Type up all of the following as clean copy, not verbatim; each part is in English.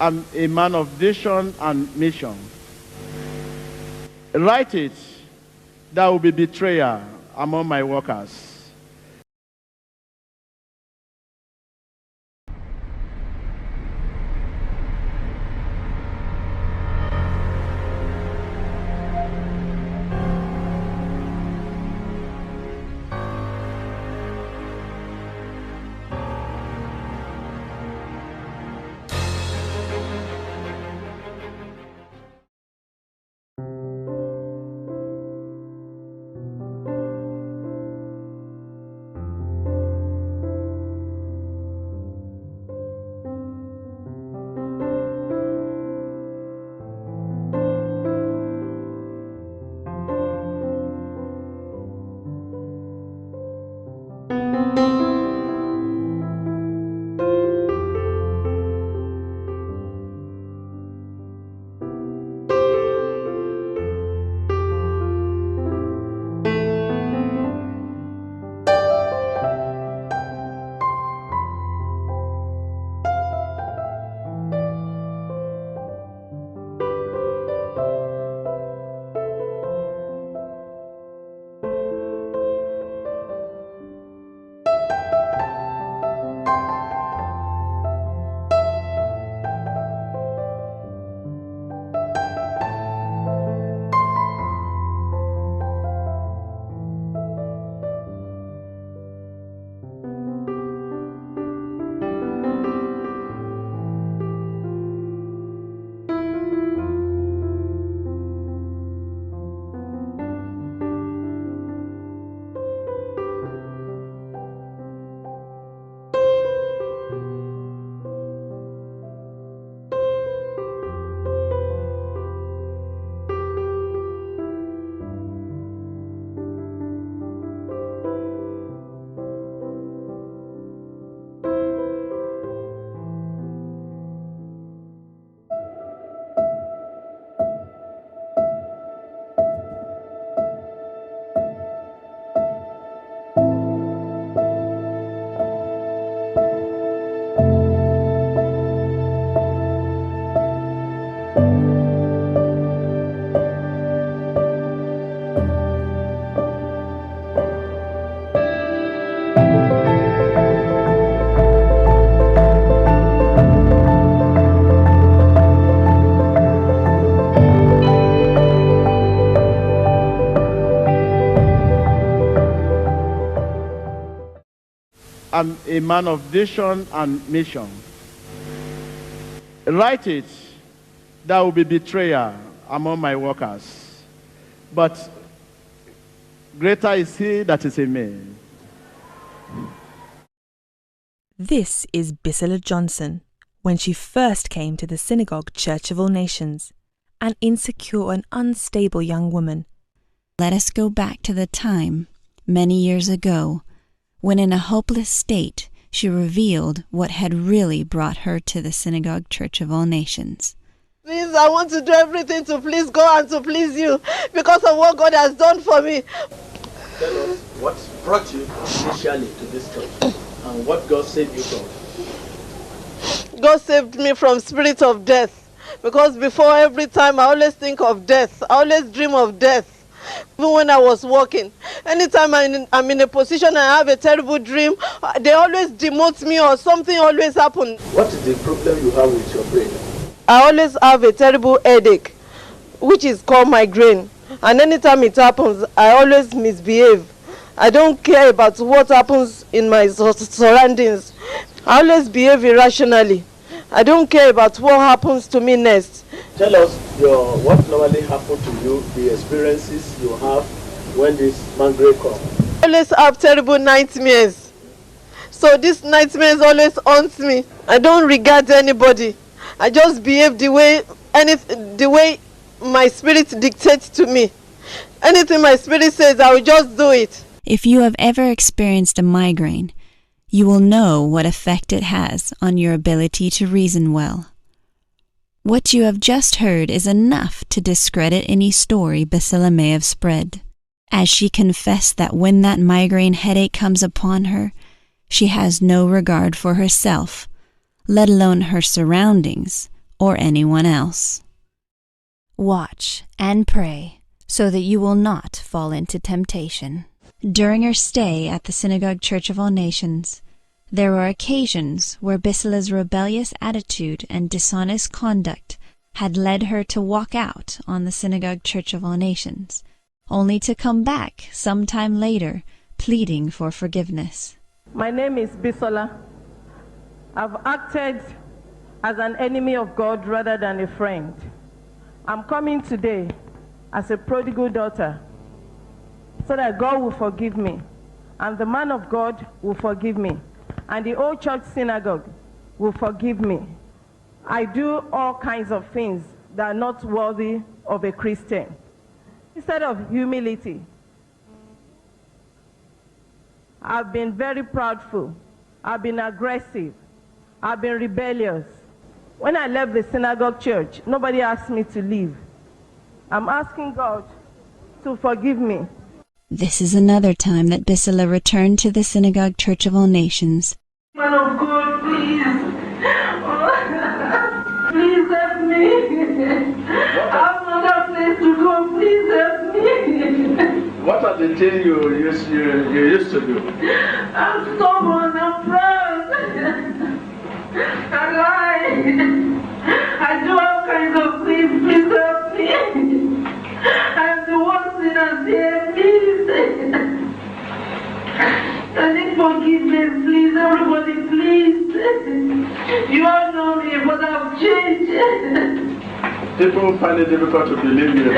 I'm a man of vision and mission. Write it, there will be betrayal among my workers. I'm a man of vision and mission. Write it, there will be betrayal among my workers. But greater is he that is in me. This is Bissela Johnson when she first came to the Synagogue Church of All Nations, an insecure and unstable young woman. Let us go back to the time, many years ago, when in a hopeless state she revealed what had really brought her to the Synagogue Church of All Nations. Please, I want to do everything to please God and to please you because of what God has done for me. Tell us what brought you initially to this church and what God saved you from. God saved me from spirit of death because before every time I always think of death. I always dream of death. Even when I was working, anytime I'm in a position and I have a terrible dream, they always demote me or something always happens. What is the problem you have with your brain? I always have a terrible headache, which is called migraine. And anytime it happens, I always misbehave. I don't care about what happens in my surroundings. I always behave irrationally. I don't care about what happens to me next. Tell us what normally happens to you, the experiences you have when this migraine comes. I always have terrible nightmares. So this nightmares always haunts me. I don't regard anybody. I just behave the way my spirit dictates to me. Anything my spirit says, I will just do it. If you have ever experienced a migraine, you will know what effect it has on your ability to reason well. What you have just heard is enough to discredit any story Bissela may have spread, as she confessed that when that migraine headache comes upon her, she has no regard for herself, let alone her surroundings or anyone else. Watch and pray so that you will not fall into temptation. During her stay at the Synagogue Church of All Nations, there were occasions where Bisela's rebellious attitude and dishonest conduct had led her to walk out on the Synagogue Church of All Nations, only to come back sometime later pleading for forgiveness. My name is Bisola. I've acted as an enemy of God rather than a friend. I'm coming today as a prodigal daughter so that God will forgive me, and the man of God will forgive me, and the old church synagogue will forgive me. I do all kinds of things that are not worthy of a Christian. Instead of humility, I've been very proudful. I've been aggressive. I've been rebellious. When I left the synagogue church, nobody asked me to leave. I'm asking God to forgive me. This is another time that Bisela returned to the Synagogue Church of All Nations. Man of God, please. Please help me. I have another place to go. Please help me. What are the things you used to do? I'm stubborn. I'm proud. I lie. I do all kinds of things. Please help me. I'm the worst sinner here. Please. I need forgiveness, please. Everybody, please. You all know me, but I've changed. People find it difficult to believe you.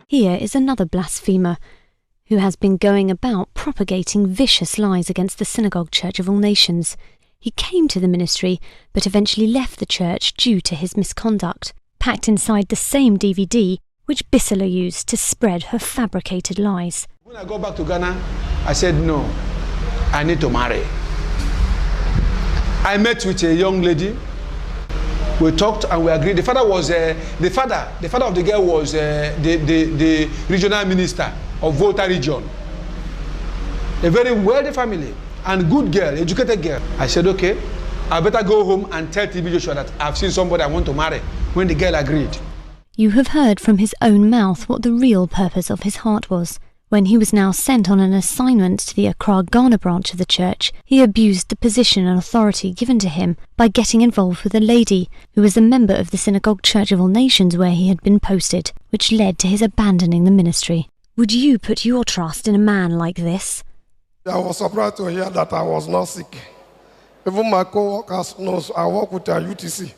Here is another blasphemer who has been going about propagating vicious lies against the Synagogue Church of All Nations. He came to the ministry, but eventually left the church due to his misconduct, packed inside the same DVD which Bisela used to spread her fabricated lies. When I got back to Ghana, I said, no, I need to marry. I met with a young lady. We talked and we agreed. The father was the father of the girl was the regional minister of Volta region. A very wealthy family and good girl, educated girl. I said, okay, I better go home and tell Tibijoshua that I've seen somebody I want to marry. When the girl agreed. You have heard from his own mouth what the real purpose of his heart was. When he was now sent on an assignment to the Accra, Ghana branch of the church, he abused the position and authority given to him by getting involved with a lady who was a member of the Synagogue Church of All Nations where he had been posted, which led to his abandoning the ministry. Would you put your trust in a man like this? I was surprised to hear that I was not sick. Even my co-workers knows I work with a UTC.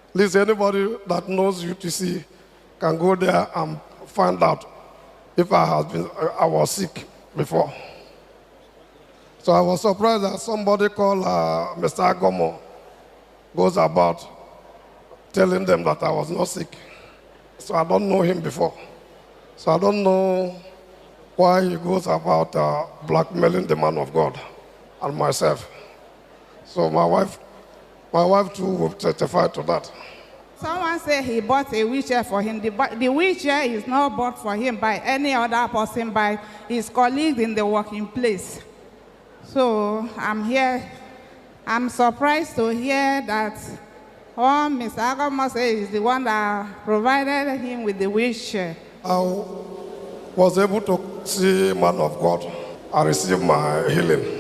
At least anybody that knows UTC can go there and find out if I was sick before. So I was surprised that somebody called Mr. Agomo goes about telling them that I was not sick. So I don't know him before. So I don't know why he goes about blackmailing the man of God and myself. So my wife too will testify to that. Someone said he bought a wheelchair for him. The wheelchair is not bought for him by any other person, by his colleagues in the working place. So I'm here. I'm surprised to hear that Mr. Agomo says is the one that provided him with the wheelchair. I was able to see man of God. I received my healing.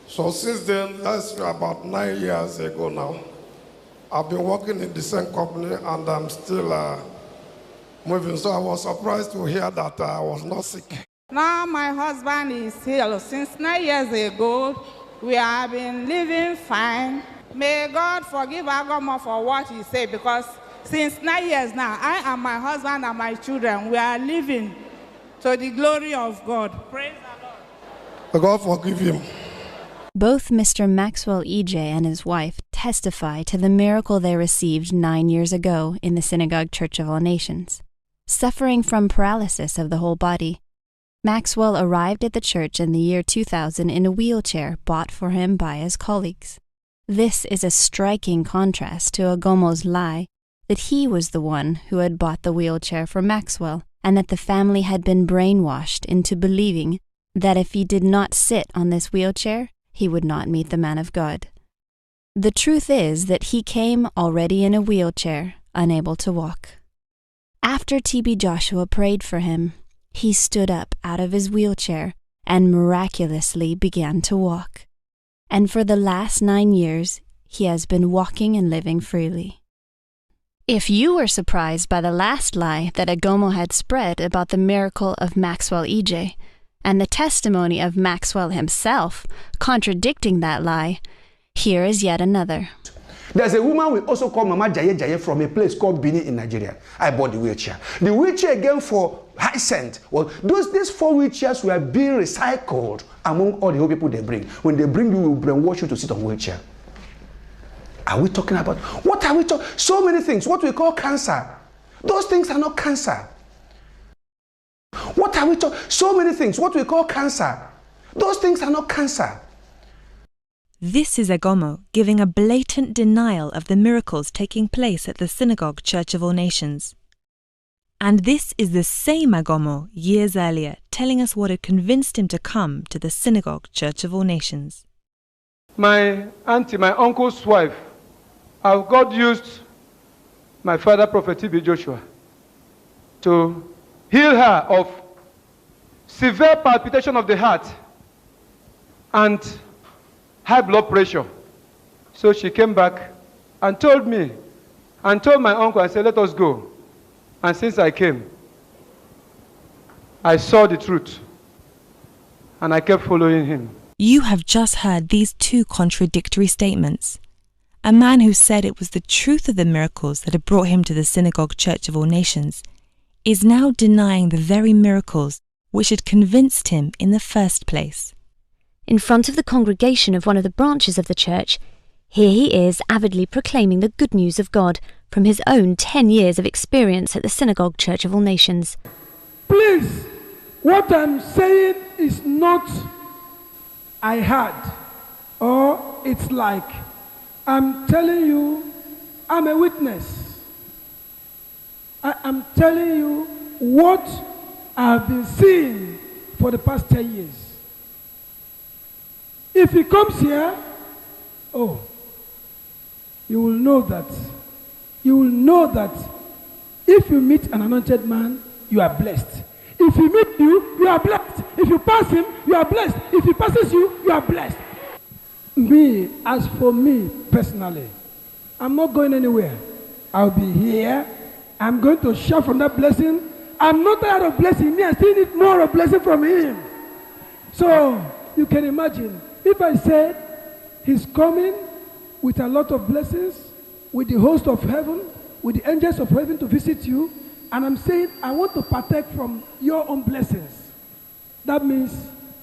So since then, that's about 9 years ago now. I've been working in the same company and I'm still moving. So I was surprised to hear that I was not sick. Now my husband is healed. Since 9 years ago, we have been living fine. May God forgive Agomo for what he said, because since 9 years now, I and my husband and my children, we are living to the glory of God. Praise the Lord. May God forgive him. Both Mr. Maxwell E.J. and his wife testify to the miracle they received 9 years ago in the Synagogue Church of All Nations. Suffering from paralysis of the whole body, Maxwell arrived at the church in the year 2000 in a wheelchair bought for him by his colleagues. This is a striking contrast to Agomo's lie that he was the one who had bought the wheelchair for Maxwell, and that the family had been brainwashed into believing that if he did not sit on this wheelchair, he would not meet the man of God. The truth is that he came already in a wheelchair, unable to walk. After Tibijoshua prayed for him, he stood up out of his wheelchair and miraculously began to walk. And for the last 9 years, he has been walking and living freely. If you were surprised by the last lie that Agomo had spread about the miracle of Maxwell EJ, and the testimony of Maxwell himself contradicting that lie, here is yet another. There's a woman we also call Mama Jaye Jaye from a place called Bini in Nigeria. I bought the wheelchair. The wheelchair again for Hyacinth. Well, these 4 wheelchairs were being recycled among all the old people they bring. When they bring you, we will brainwash you to sit on wheelchair. Are we talking about? What are we talking? So many things. What we call cancer. Those things are not cancer. What are we talking? So many things. What we call cancer. Those things are not cancer. This is Agomo giving a blatant denial of the miracles taking place at the Synagogue Church of All Nations. And this is the same Agomo years earlier telling us what had convinced him to come to the Synagogue Church of All Nations. My auntie, my uncle's wife, how God used my father, Prophet Tibijoshua, to heal her of severe palpitation of the heart and high blood pressure. So she came back and told me, and told my uncle, and said, let us go. And since I came, I saw the truth, and I kept following him. You have just heard these 2 contradictory statements. A man who said it was the truth of the miracles that had brought him to the Synagogue Church of All Nations is now denying the very miracles which had convinced him in the first place. In front of the congregation of one of the branches of the church, here he is avidly proclaiming the good news of God from his own 10 years of experience at the Synagogue Church of All Nations. Please, what I'm saying is not I had, or it's like. I'm telling you, I'm a witness. I'm telling you what I've been seeing for the past 10 years. If he comes here, oh, you will know that. You will know that if you meet an anointed man, you are blessed. If he meets you, you are blessed. If you pass him, you are blessed. If he passes you, you are blessed. Me, as for me personally, I'm not going anywhere. I'll be here. I'm going to share from that blessing. I'm not tired of blessing me. I still need more of blessing from him. So you can imagine, if I said he's coming with a lot of blessings, with the host of heaven, with the angels of heaven to visit you, and I'm saying I want to partake from your own blessings, that means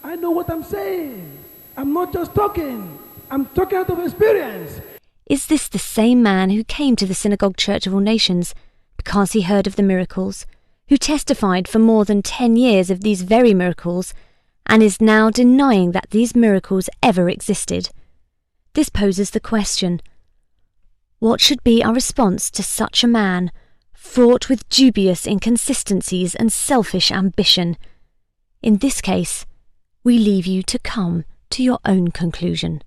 I know what I'm saying. I'm not just talking. I'm talking out of experience. Is this the same man who came to the Synagogue Church of All Nations because he heard of the miracles, who testified for more than 10 years of these very miracles, and is now denying that these miracles ever existed? This poses the question: what should be our response to such a man, fraught with dubious inconsistencies and selfish ambition? In this case, we leave you to come to your own conclusion.